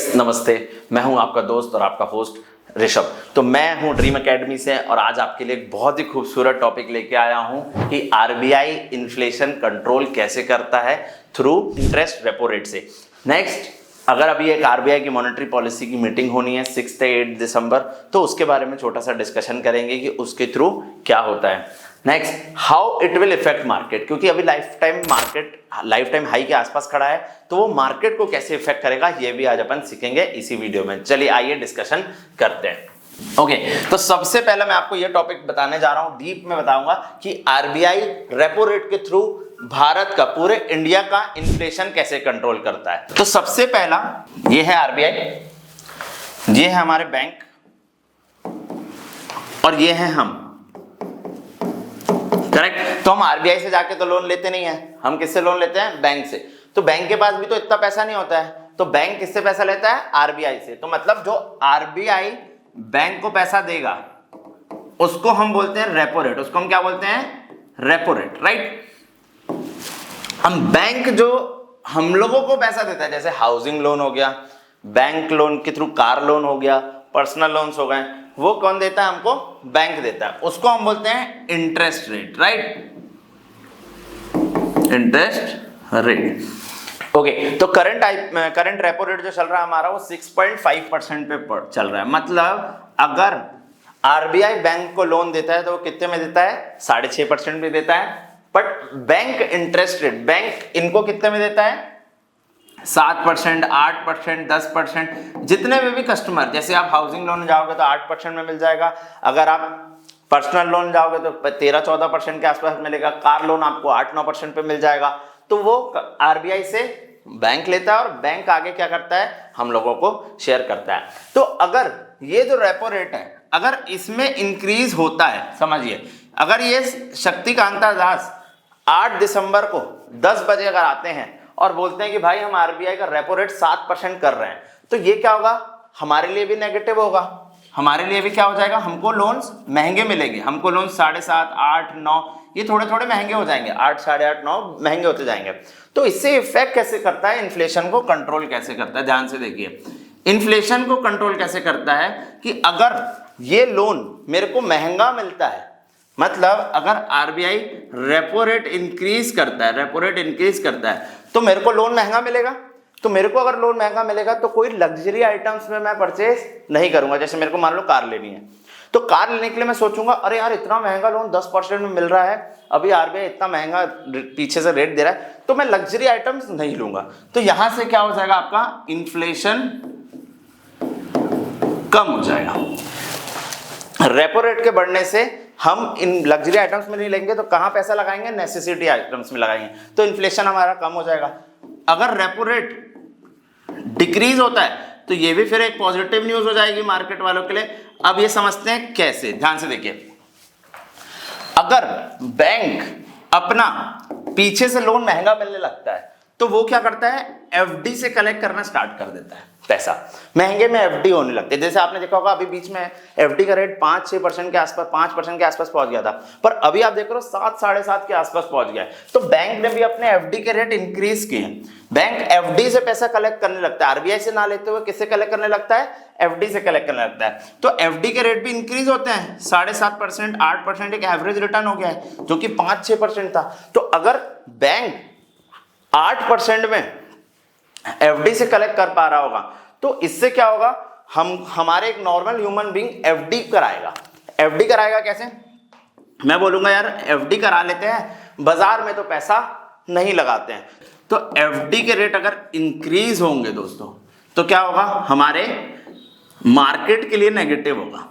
Guys नमस्ते, मैं हूं आपका दोस्त और आपका होस्ट ऋषभ। तो मैं हूं ड्रीम एकेडमी से और आज आपके लिए एक बहुत ही खूबसूरत टॉपिक लेके आया हूं कि आरबीआई इन्फ्लेशन कंट्रोल कैसे करता है थ्रू इंटरेस्ट रेपो रेट से। नेक्स्ट, अगर अभी एक आरबीआई की मॉनेटरी पॉलिसी की मीटिंग होनी है 6 से 8 दिसंबर, तो उसके बारे में छोटा सा डिस्कशन करेंगे कि उसके थ्रू क्या होता है। Next, how it will effect market, क्योंकि अभी लाइफ टाइम हाई के आसपास खड़ा है, तो वो मार्केट को कैसे इफेक्ट करेगा ये भी आज अपन सीखेंगे इसी वीडियो में। चलिए आइए डिस्कशन करते हैं। ओके, तो सबसे पहले मैं आपको ये टॉपिक बताने जा रहा हूं, डीप में बताऊंगा कि आरबीआई रेपो रेट के थ्रू भारत का, पूरे इंडिया का इन्फ्लेशन कैसे कंट्रोल करता है। तो सबसे पहला ये है आरबीआई, ये है हमारे बैंक और ये है हम, करेक्ट। तो हम आरबीआई से जाके तो लोन लेते नहीं है, हम किससे लोन लेते हैं? बैंक से। तो बैंक के पास भी तो इतना पैसा नहीं होता है, तो बैंक किससे पैसा लेता है? आरबीआई से। तो मतलब जो आरबीआई बैंक को पैसा देगा उसको हम बोलते हैं रेपो रेट, उसको हम क्या बोलते हैं? Repo rate, right. हम बैंक जो हम लोगों को पैसा देता है, जैसे हाउसिंग लोन हो गया, बैंक लोन के थ्रू कार लोन हो गया, पर्सनल लोन्स हो गए, वो कौन देता है? हमको बैंक देता है। उसको हम बोलते हैं interest rate, right, interest rate. Okay, तो करंट रेपो रेट जो चल रहा है हमारा वो 6.5% पे चल रहा है। मतलब अगर आरबीआई बैंक को लोन देता है तो वो कितने में देता है? 6.5% में देता है। But bank interest rate, bank इनको कितने में देता है? 7%, 8%, 10%, जितने में भी कस्टमर, जैसे आप हाउसिंग लोन जाओगे तो 8% में मिल जाएगा, अगर आप पर्सनल लोन जाओगे तो 13-14% के आसपास मिलेगा, कार लोन आपको 8-9% पे मिल जाएगा। तो वो आरबीआई से बैंक लेता है और बैंक आगे क्या करता है? हम लोगों को शेयर करता है। तो अगर ये जो रेपो रेट है, अगर इसमें इंक्रीज होता है, समझिए अगर ये शक्तिकांता दास 8 दिसंबर को 10 बजे अगर आते हैं और बोलते हैं कि भाई हम आरबीआई का रेपो रेट 7% कर रहे हैं, तो ये क्या होगा? हमारे लिए भी नेगेटिव होगा, हमारे लिए भी क्या हो जाएगा? हमको लोन्स महंगे मिलेंगे, हमको लोन 7.5, 8, 9 ये थोड़े थोड़े महंगे हो जाएंगे, 8, 8.5, 9 महंगे होते जाएंगे। तो इससे इफेक्ट कैसे करता है? इन्फ्लेशन को कंट्रोल कैसे करता है? ध्यान से देखिए, इन्फ्लेशन को कंट्रोल कैसे करता है कि अगर ये लोन मेरे को महंगा मिलता है, मतलब अगर आरबीआई रेपो रेट इंक्रीज करता है, तो मेरे को लोन महंगा मिलेगा। तो मेरे को अगर लोन महंगा मिलेगा तो कोई लग्जरी आइटम्स में मैं परचेज नहीं करूंगा। जैसे मेरे को मान लो कार लेनी है, तो कार लेने के लिए मैं सोचूंगा अरे यार इतना महंगा लोन 10% में मिल रहा है, अभी आरबीआई इतना महंगा पीछे से रेट दे रहा है, तो मैं लग्जरी आइटम्स नहीं लूंगा। तो यहां से क्या हो जाएगा? आपका इन्फ्लेशन कम हो जाएगा। रेपो रेट के बढ़ने से हम इन लग्जरी आइटम्स में नहीं लेंगे तो कहां पैसा लगाएंगे? नेसेसिटी आइटम्स में लगाएंगे, तो इन्फ्लेशन हमारा कम हो जाएगा। अगर रेपो रेट डिक्रीज होता है तो ये भी फिर एक पॉजिटिव न्यूज हो जाएगी मार्केट वालों के लिए। अब ये समझते हैं कैसे, ध्यान से देखिए। अगर बैंक अपना पीछे से लोन महंगा मिलने लगता है तो वो क्या करता है? एफडी से कलेक्ट करना स्टार्ट कर देता है, पैसा महंगे में एफडी होने लगते हैं। जैसे आपने देखा होगा अभी बीच में एफडी का रेट 5-6% के आसपास, 5% के आसपास पहुंच गया था, पर अभी आप देख रहे हो 7-7.5 के आसपास पहुंच गया है। तो बैंक ने भी अपने एफडी के रेट इंक्रीज किए हैं। बैंक एफडी से पैसा कलेक्ट करने लगता है, आरबीआई से ना लेते हुए किससे कलेक्ट करने लगता है? एफडी से कलेक्ट करने लगता है। तो एफडी के रेट भी इंक्रीज होते हैं, 7.5%, 8% एक एवरेज रिटर्न हो गया है, जो कि 5-6% था। तो अगर बैंक 8% में एफडी से कलेक्ट कर पा रहा होगा तो इससे क्या होगा? हमारे एक नॉर्मल ह्यूमन बीइंग एफडी कराएगा। एफडी कराएगा कैसे? मैं बोलूंगा यार एफडी करा लेते हैं, बाजार में तो पैसा नहीं लगाते हैं। तो एफडी के रेट अगर इंक्रीज होंगे दोस्तों तो क्या होगा? हमारे मार्केट के लिए नेगेटिव होगा।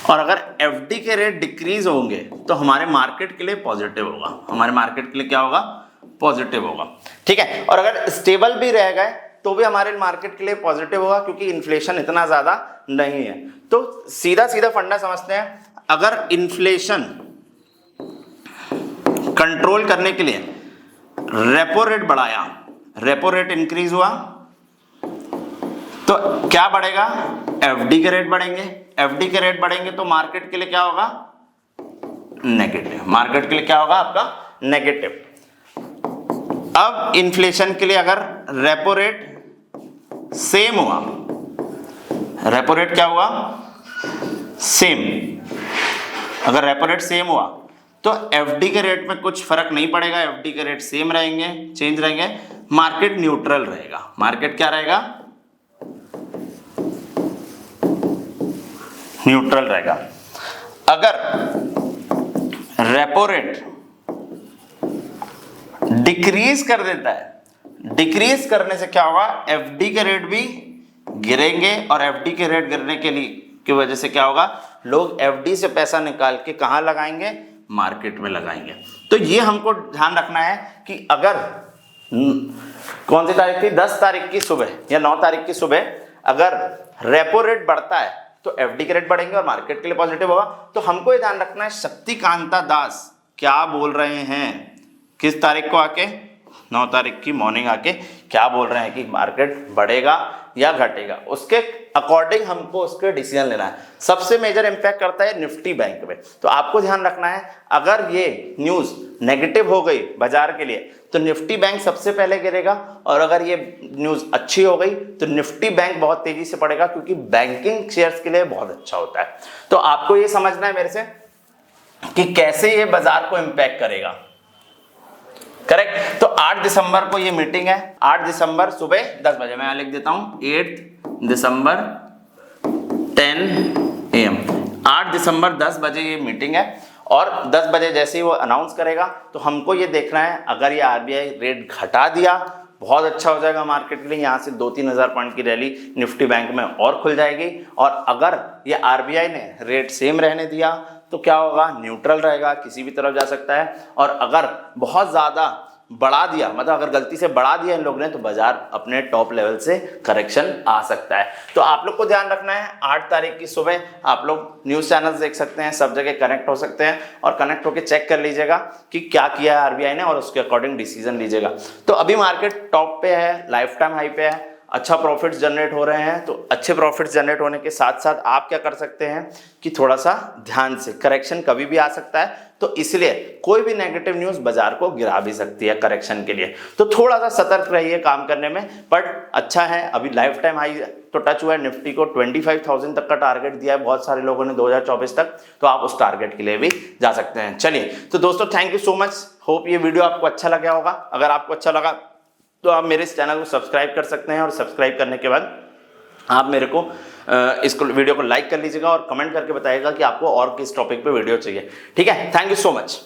और अगर एफडी के रेट डिक्रीज होंगे तो हमारे मार्केट के लिए पॉजिटिव होगा, हमारे मार्केट के लिए क्या होगा? पॉजिटिव होगा, ठीक है। और अगर स्टेबल भी रह गए तो भी हमारे मार्केट के लिए पॉजिटिव होगा, क्योंकि इन्फ्लेशन इतना ज्यादा नहीं है। तो सीधा सीधा फंडा समझते हैं, अगर इन्फ्लेशन कंट्रोल करने के लिए रेपो रेट बढ़ाया, रेपो रेट इंक्रीज हुआ, तो क्या बढ़ेगा? एफडी के रेट बढ़ेंगे। एफडी के रेट बढ़ेंगे तो मार्केट के लिए क्या होगा? नेगेटिव। मार्केट के लिए क्या होगा आपका? नेगेटिव। अब इन्फ्लेशन के लिए अगर रेपो रेट सेम हुआ, रेपो रेट क्या हुआ, सेम। अगर रेपो रेट सेम हुआ तो एफडी के रेट में कुछ फर्क नहीं पड़ेगा, एफडी के रेट सेम रहेंगे, चेंज रहेंगे, मार्केट न्यूट्रल रहेगा। मार्केट क्या रहेगा, न्यूट्रल रहेगा। अगर रेपो रेट डिक्रीज कर देता है, डिक्रीज करने से क्या होगा, एफडी के रेट भी गिरेंगे, और एफडी के रेट गिरने के लिए की वजह से क्या होगा, लोग एफडी से पैसा निकाल के कहां लगाएंगे, मार्केट में लगाएंगे। तो ये हमको ध्यान रखना है कि अगर कौन सी तारीख थी, 10 तारीख की सुबह या 9 तारीख की सुबह अगर रेपो रेट बढ़ता है तो एफडी के रेट बढ़ेंगे और मार्केट के लिए पॉजिटिव होगा। तो हमको ये ध्यान रखना है शक्तिकांता दास क्या बोल रहे हैं, किस तारीख को आके, 9 तारीख की मॉर्निंग आके क्या बोल रहे हैं कि मार्केट बढ़ेगा या घटेगा, उसके अकॉर्डिंग हमको उसके डिसीजन लेना है। सबसे मेजर इंपैक्ट करता है निफ्टी बैंक में, तो आपको ध्यान रखना है अगर ये न्यूज़ नेगेटिव हो गई बाजार के लिए तो निफ्टी बैंक सबसे पहले गिरेगा, और अगर ये न्यूज़ अच्छी हो गई तो निफ्टी बैंक बहुत तेजी से बढ़ेगा, क्योंकि बैंकिंग शेयर्स के लिए बहुत अच्छा होता है। तो आपको ये समझना है मेरे से कि कैसे ये बाजार को इंपैक्ट करेगा, करेक्ट। तो 8 दिसंबर को ये मीटिंग है, 8 दिसंबर सुबह 10 बजे, मैं लिख देता हूं 8 दिसंबर 10 AM, 8 दिसंबर 10 बजे ये मीटिंग है, और 10 बजे जैसे ही वो अनाउंस करेगा तो हमको ये देखना है, अगर ये आरबीआई रेट घटा दिया बहुत अच्छा हो जाएगा मार्केट के लिए, यहाँ से 2-3 हज़ार पॉइंट की रैली निफ्टी बैंक में और खुल जाएगी। और अगर ये आरबीआई ने रेट सेम रहने दिया तो क्या होगा, न्यूट्रल रहेगा, किसी भी तरफ जा सकता है। और अगर बहुत ज़्यादा बढ़ा दिया, मतलब अगर गलती से बढ़ा दिया इन लोगों ने, तो बाजार अपने टॉप लेवल से करेक्शन आ सकता है। तो आप लोग को ध्यान रखना है, 8 तारीख की सुबह आप लोग न्यूज़ चैनल्स देख सकते हैं, सब जगह कनेक्ट हो सकते हैं, और कनेक्ट होकर चेक कर लीजिएगा कि क्या किया है आरबीआई ने, और उसके अकॉर्डिंग डिसीजन लीजिएगा। तो अभी मार्केट टॉप पे है, लाइफ टाइम हाई पे है, अच्छा प्रॉफिट्स जनरेट हो रहे हैं। तो अच्छे प्रॉफिट्स जनरेट होने के साथ साथ आप क्या कर सकते हैं कि थोड़ा सा ध्यान से, करेक्शन कभी भी आ सकता है, तो इसलिए कोई भी नेगेटिव न्यूज़ बाजार को गिरा भी सकती है करेक्शन के लिए, तो थोड़ा सा सतर्क रहिए काम करने में। बट अच्छा है, अभी लाइफ टाइम हाई तो टच हुआ है, निफ्टी को 25,000 तक का टारगेट दिया है बहुत सारे लोगों ने 2024 तक, तो आप उस टारगेट के लिए भी जा सकते हैं। चलिए तो दोस्तों, thank you so much, hope ये वीडियो आपको अच्छा लगा होगा। अगर आपको अच्छा लगा तो आप मेरे इस चैनल को सब्सक्राइब कर सकते हैं, और सब्सक्राइब करने के बाद आप मेरे को इसको वीडियो को लाइक कर लीजिएगा और कमेंट करके बताइएगा कि आपको और किस टॉपिक पे वीडियो चाहिए। ठीक है, थैंक यू सो मच।